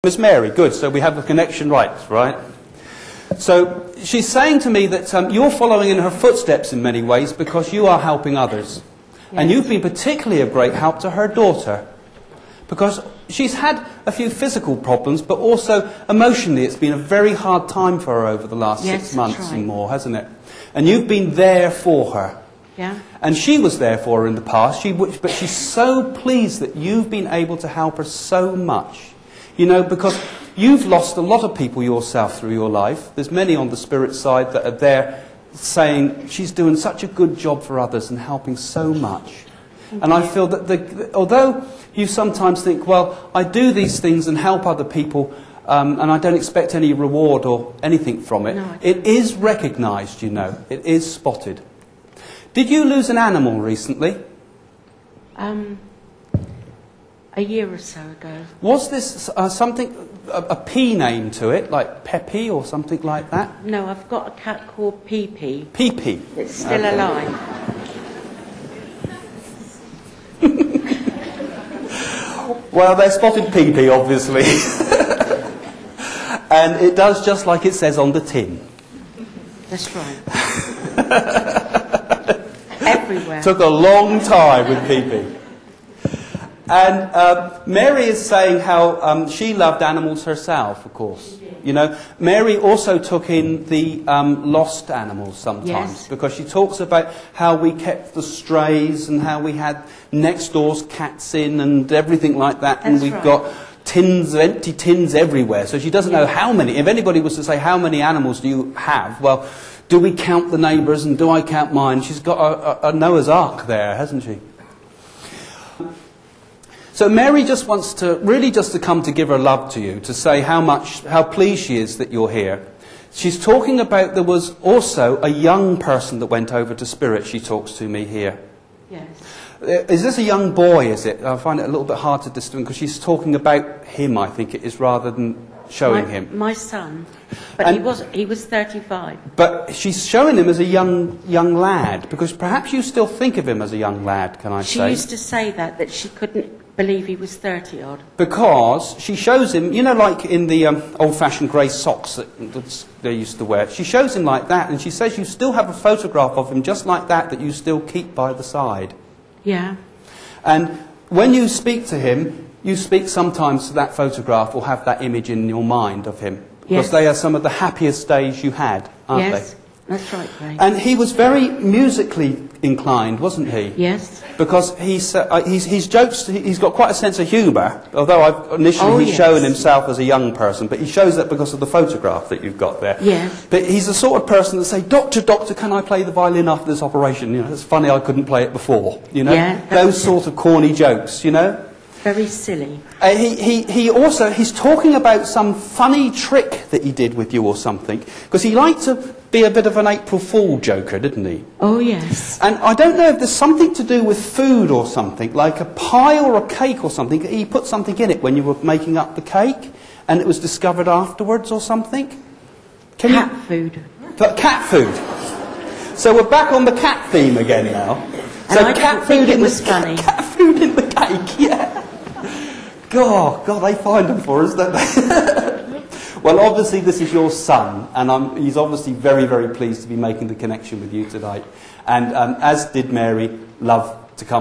Miss Mary, good, so we have the connection right? So she's saying to me that you're following in her footsteps in many ways because you are helping others. Yes. And you've been particularly of great help to her daughter. Because she's had a few physical problems, but also emotionally it's been a very hard time for her over the last 6 months and more, hasn't it? And you've been there for her. Yeah. And she was there for her in the past, but she's so pleased that you've been able to help her so much. You know, because you've lost a lot of people yourself through your life. There's many on the spirit side that are there saying she's doing such a good job for others and helping so much. And I feel that although you sometimes think, well, I do these things and help other people and I don't expect any reward or anything from it, it is recognised, you know. It is spotted. Did you lose an animal recently? A year or so ago. Was this something, a P name to it, like Peppy or something like that? No, I've got a cat called Pee-Pee. Pee-Pee? It's still alive. Well, they spotted Pee-Pee, obviously. And it does just like it says on the tin. That's right. Everywhere. Took a long time with Pee-Pee. And Mary is saying how she loved animals herself, of course. You know, Mary also took in the lost animals sometimes, because she talks about how we kept the strays and how we had next door's cats in and everything like that. And we've got tins, empty tins everywhere. So she doesn't know how many. If anybody was to say, how many animals do you have? Well, do we count the neighbours and do I count mine? She's got a Noah's Ark there, hasn't she? So Mary just wants to, really just to come to give her love to you, to say how pleased she is that you're here. She's talking about there was also a young person that went over to Spirit, she talks to me here. Yes. Is this a young boy, is it? I find it a little bit hard to distinguish, because she's talking about him, I think it is, rather than showing him. My son. But he was 35. But she's showing him as a young lad, because perhaps you still think of him as a young lad, can I say? She used to say that she couldn't believe he was 30-odd. Because she shows him, you know, like in the old-fashioned grey socks that they used to wear. She shows him like that, and she says you still have a photograph of him just like that you still keep by the side. Yeah. And when you speak to him, you speak sometimes to that photograph or have that image in your mind of him. Because they are some of the happiest days you had, aren't they? Yes, that's right, Ray. And he was very musically inclined, wasn't he? Yes. Because he's jokes, he's got quite a sense of humour, although I've initially he's shown himself as a young person, but he shows that because of the photograph that you've got there. Yes. But he's the sort of person that say, Doctor, can I play the violin after this operation? You know, it's funny I couldn't play it before, you know? Yeah, those sort of corny jokes, you know? Very silly. He's talking about some funny trick that he did with you or something, because he liked to be a bit of an April Fool joker, didn't he? Oh, yes. And I don't know if there's something to do with food or something, like a pie or a cake or something. He put something in it when you were making up the cake, and it was discovered afterwards or something. Cat food. But cat food. So we're back on the cat theme again now. And so cat food in the funny. Cat food in the cake, yeah. God, they find them for us, don't they? Well, obviously this is your son, and he's obviously very, very pleased to be making the connection with you tonight. And as did Mary, love to come